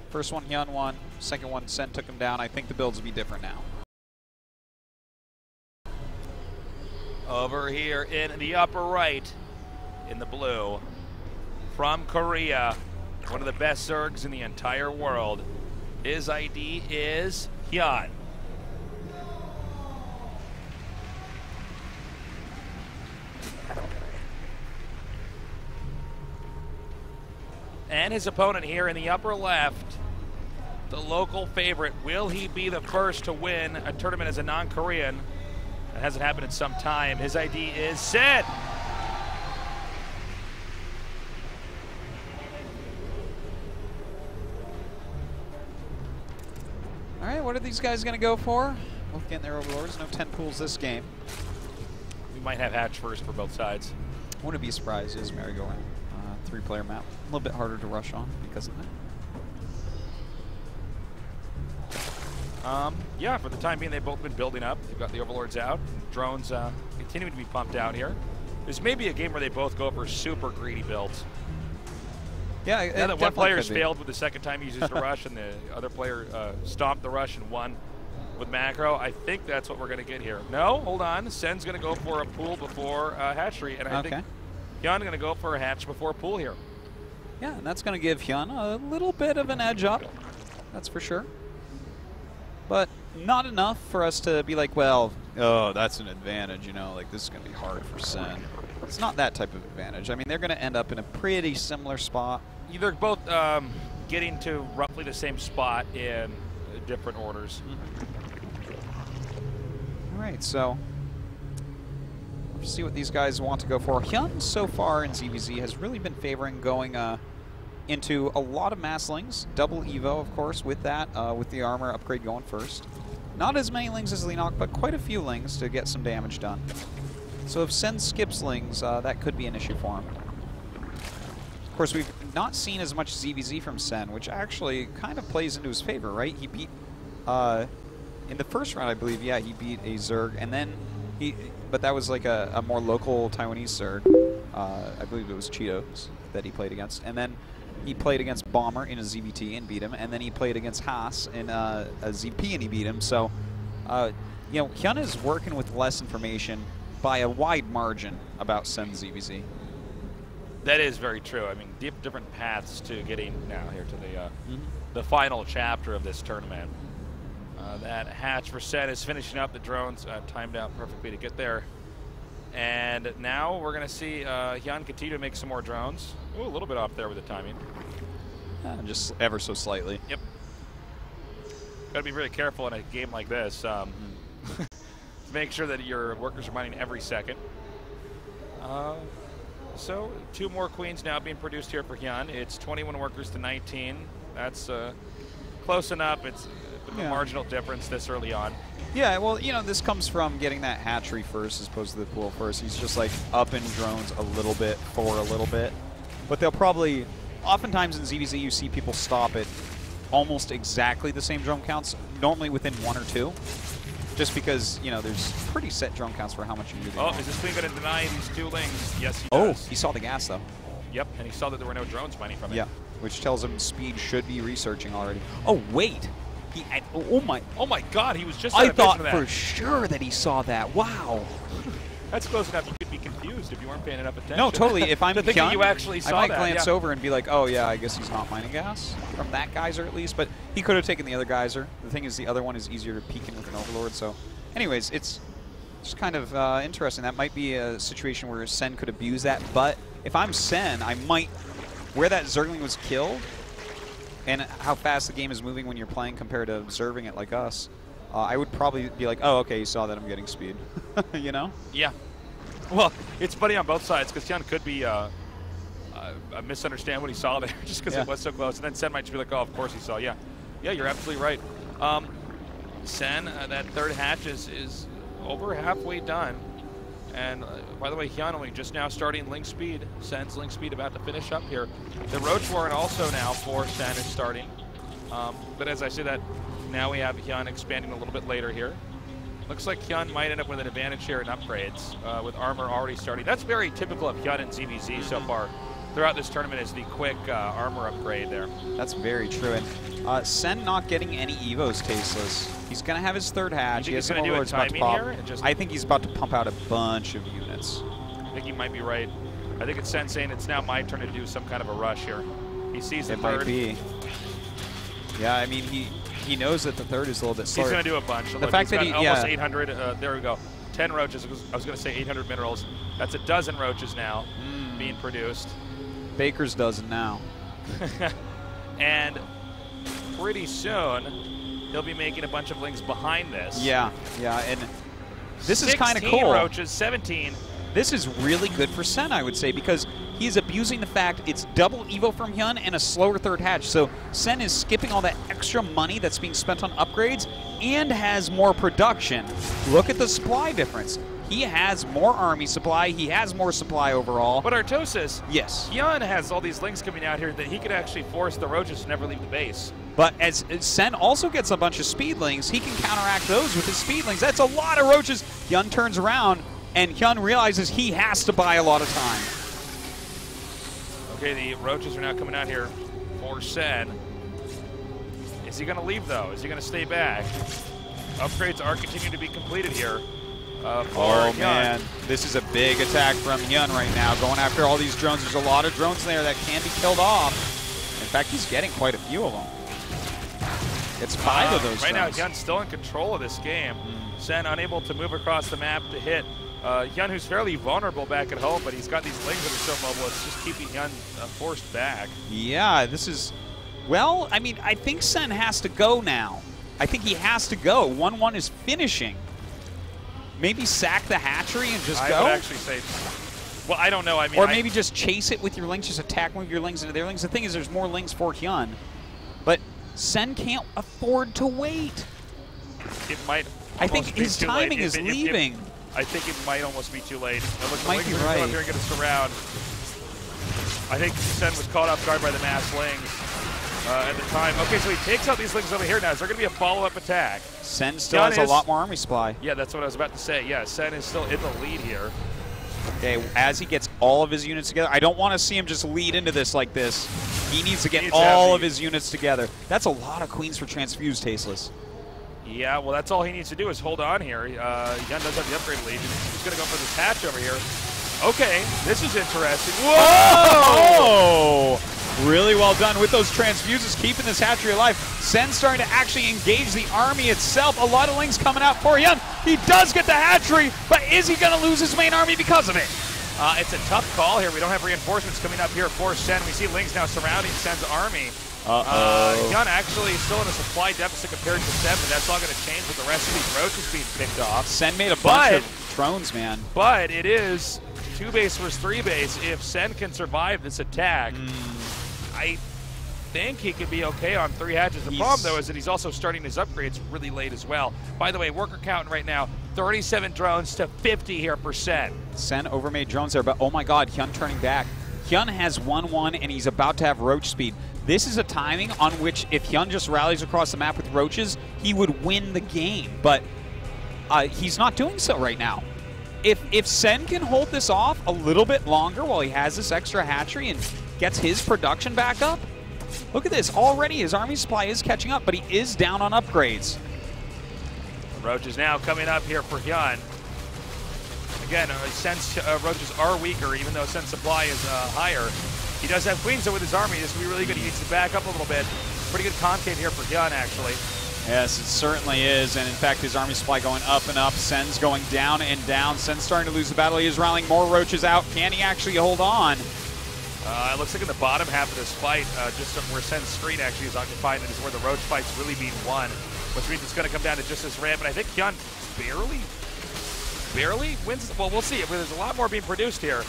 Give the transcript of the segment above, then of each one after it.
First one Hyun won, second one SEN took him down. I think the builds will be different now. Over here in the upper right, in the blue, from Korea, one of the best Zergs in the entire world. His ID is Hyun. And his opponent here in the upper left, the local favorite. Will he be the first to win a tournament as a non-Korean? That hasn't happened in some time. His ID is SEN. All right, what are these guys going to go for? Both getting their overlords. No 10 pools this game. We might have hatch first for both sides. Wouldn't be surprised. It is merry-go-round. 3-player map. A little bit harder to rush on because of that. Yeah, for the time being, they've both been building up. They've got the overlords out. Drones continuing to be pumped out here. This may be a game where they both go for super greedy builds. Yeah, now that one player's failed with the second time he uses the rush and the other player stomped the rush and won with macro, I think that's what we're going to get here. No, hold on. SEN's going to go for a pool before hatchery, and I think Hyun going to go for a hatch before pool here. Yeah, and that's going to give Hyun a little bit of an edge up. That's for sure. But not enough for us to be like, well, oh, that's an advantage, you know, like this is going to be hard for SEN. It's not that type of advantage. I mean, they're going to end up in a pretty similar spot. They're both getting to roughly the same spot in different orders. All right, so let's see what these guys want to go for. Hyun, so far in ZVZ, has really been favoring going into a lot of masslings. Double Evo, of course, with that, with the armor upgrade going first. Not as many lings as Lenok, but quite a few lings to get some damage done. So if SEN skips lings, that could be an issue for him. Of course, we've not seen as much ZVZ from SEN, which actually kind of plays into his favor, right? He beat, in the first round, I believe, yeah, he beat a Zerg, and then but that was like a more local Taiwanese Zerg. I believe it was Cheetos that he played against. And then he played against Bomber in a ZVT and beat him, and then he played against Haas in a ZP and he beat him. So, you know, Hyun is working with less information by a wide margin about SEN ZVZ. That is very true. I mean, different paths to getting now here to the final chapter of this tournament. That hatch for SEN is finishing up. The drones timed out perfectly to get there. And now we're going to see Hyun continue to make some more drones. Ooh, a little bit off there with the timing. Just ever so slightly. Yep. Got to be very careful in a game like this. To make sure that your workers are mining every second. So 2 more queens now being produced here for Hyun. It's 21 workers to 19. That's close enough. It's a marginal difference this early on. Yeah, well, you know, this comes from getting that hatchery first as opposed to the pool first. He's just like up in drones a little bit for a little bit. But they'll probably, oftentimes in ZVZ you see people stop at almost exactly the same drone counts, normally within 1 or 2. Just because, you know, there's pretty set drone counts for how much you really want. Is this queen going to deny these 2 lings? Yes, he does. Oh, he saw the gas, though. Yep, and he saw that there were no drones mining from it. Yeah, which tells him speed should be researching already. Oh, wait. Oh my God, he was just I thought for sure that he saw that. Wow. That's close enough. You could be confused if you weren't paying enough attention. No, totally. If I'm Hyun, that you actually saw I might glance over and be like, oh yeah, I guess he's not mining gas from that geyser at least. But he could have taken the other geyser. The thing is, the other one is easier to peek in with an overlord. So, anyways, it's just kind of interesting. That might be a situation where SEN could abuse that. But if I'm SEN, I might, where that Zergling was killed, and how fast the game is moving when you're playing compared to observing it like us, I would probably be like, oh, okay, you saw that I'm getting speed. You know? Yeah. Well, it's funny on both sides because Hyun could be misunderstand what he saw there just because it was so close. And then SEN might just be like, oh, of course he saw. Yeah. Yeah, you're absolutely right. SEN, that third hatch is over halfway done. And by the way, Hyun only just now starting link speed. SEN's link speed about to finish up here. The Roach Warren also now for SEN is starting. But as I say that, now we have Hyun expanding a little bit later here. Looks like Hyun might end up with an advantage here in upgrades with armor already starting. That's very typical of Hyun and ZVZ so far throughout this tournament is the quick armor upgrade there. That's very true. And Sen not getting any Evos tasteless. He's going to have his third hatch. He has going to do a timing here? I think he's about to pump out a bunch of units. I think he might be right. I think it's Sen saying it's now my turn to do some kind of a rush here. He sees the third. It might be. Yeah, I mean, he knows that the third is a little bit slower. He's going to do a bunch. The Look, fact that almost 800. There we go. 10 roaches. I was going to say 800 minerals. That's a dozen roaches now being produced. Baker's dozen now. And pretty soon, he'll be making a bunch of links behind this. Yeah, and this is kind of cool. 16 roaches, 17. This is really good for Sen, I would say, because he's abusing the fact it's double Evo from Hyun and a slower third hatch. So Sen is skipping all that extra money that's being spent on upgrades and has more production. Look at the supply difference. He has more army supply. He has more supply overall. But Artosis, yes, Hyun has all these links coming out here that he could actually force the roaches to never leave the base. But as Sen also gets a bunch of speedlings, he can counteract those with his speedlings. That's a lot of roaches. Hyun turns around, and Hyun realizes he has to buy a lot of time. Okay, the roaches are now coming out here for Sen. Is he going to leave, though? Is he going to stay back? Upgrades are continuing to be completed here. Oh, man. This is a big attack from Hyun right now, going after all these drones. There's a lot of drones there that can be killed off. In fact, he's getting quite a few of them. It's 5 of those right drones. Now, Hyun's still in control of this game. Sen unable to move across the map to hit. Hyun, who's fairly vulnerable back at home, but he's got these lings that are so mobile, it's just keeping Hyun forced back. Yeah, this is... Well, I mean, I think Sen has to go now. I think he has to go. 1-1 is finishing. Maybe sack the hatchery and just go? I would actually say... Well, I don't know. I mean, or maybe just chase it with your lings, just attack one of your lings into their lings. The thing is, there's more lings for Hyun. But Sen can't afford to wait. It might... I think his timing is leaving. I think it might almost be too late. Look, might be right. Come up here and get us around. I think Sen was caught off guard by the mass lings at the time. Okay, so he takes out these lings over here now. Is there going to be a follow-up attack? Sen still has a lot more army supply. Yeah, that's what I was about to say. Yeah, Sen is still in the lead here. Okay, as he gets all of his units together, I don't want to see him just lead into this like this. He needs to get all of his units together. That's a lot of queens for transfused tasteless. Yeah, well, that's all he needs to do is hold on here. Hyun does have the upgrade lead. He's going to go for this hatch over here. Okay, this is interesting. Whoa! Really well done with those transfuses, keeping this hatchery alive. Sen starting to actually engage the army itself. A lot of lings coming out for Hyun. He does get the hatchery, but is he going to lose his main army because of it? It's a tough call here. We don't have reinforcements coming up here for Sen. We see lings now surrounding Sen's army. Hyun actually still in a supply deficit compared to Sen, but that's all going to change with the rest of these roaches being picked off. Sen made a bunch of drones, man. But it is 2 base versus 3 base. If Sen can survive this attack, I think he could be okay on 3 hatches. The problem, though, is that he's also starting his upgrades really late as well. By the way, worker counting right now, 37 drones to 50 here for Sen. Sen overmade drones there, but oh my god, Hyun turning back. Hyun has 1-1, and he's about to have roach speed. This is a timing on which if Hyun just rallies across the map with roaches, he would win the game. But he's not doing so right now. If Sen can hold this off a little bit longer while he has this extra hatchery and gets his production back up, look at this. Already his army supply is catching up, but he is down on upgrades. Roaches now coming up here for Hyun. Again, Sen's roaches are weaker, even though Sen's supply is higher. He does have queens, though, with his army. This will be really good. He needs to back up a little bit. Pretty good concave here for Hyun, actually. Yes, it certainly is. And in fact, his army supply going up and up. Sen's going down and down. Sen's starting to lose the battle. He is rallying more roaches out. Can he actually hold on? It looks like in the bottom half of this fight, just where Sen's screen actually is occupied, and is where the roach fight's really being won, which means it's going to come down to just this ramp. And I think Hyun barely wins. Well, we'll see. There's a lot more being produced here.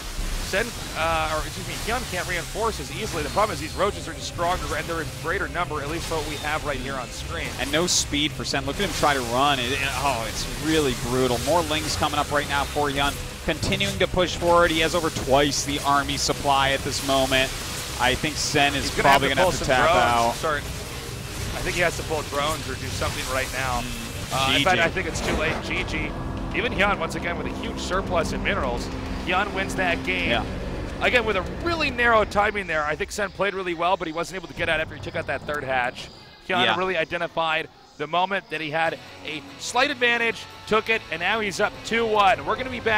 Hyun can't reinforce as easily. The problem is these roaches are just stronger, and they're in greater number, at least what we have right here on screen. And no speed for Sen. Look at him try to run. It's really brutal. More lings coming up right now for Hyun. Continuing to push forward. He has over twice the army supply at this moment. I think Sen is probably going to have to tap out. I think he has to pull drones or do something right now. In fact, I think it's too late. GG. Even Hyun, once again, with a huge surplus in minerals, Hyun wins that game. Yeah. Again, with a really narrow timing there. I think Sen played really well, but he wasn't able to get out after he took out that 3rd hatch. Hyun really identified the moment that he had a slight advantage, took it, and now he's up 2-1. We're going to be back.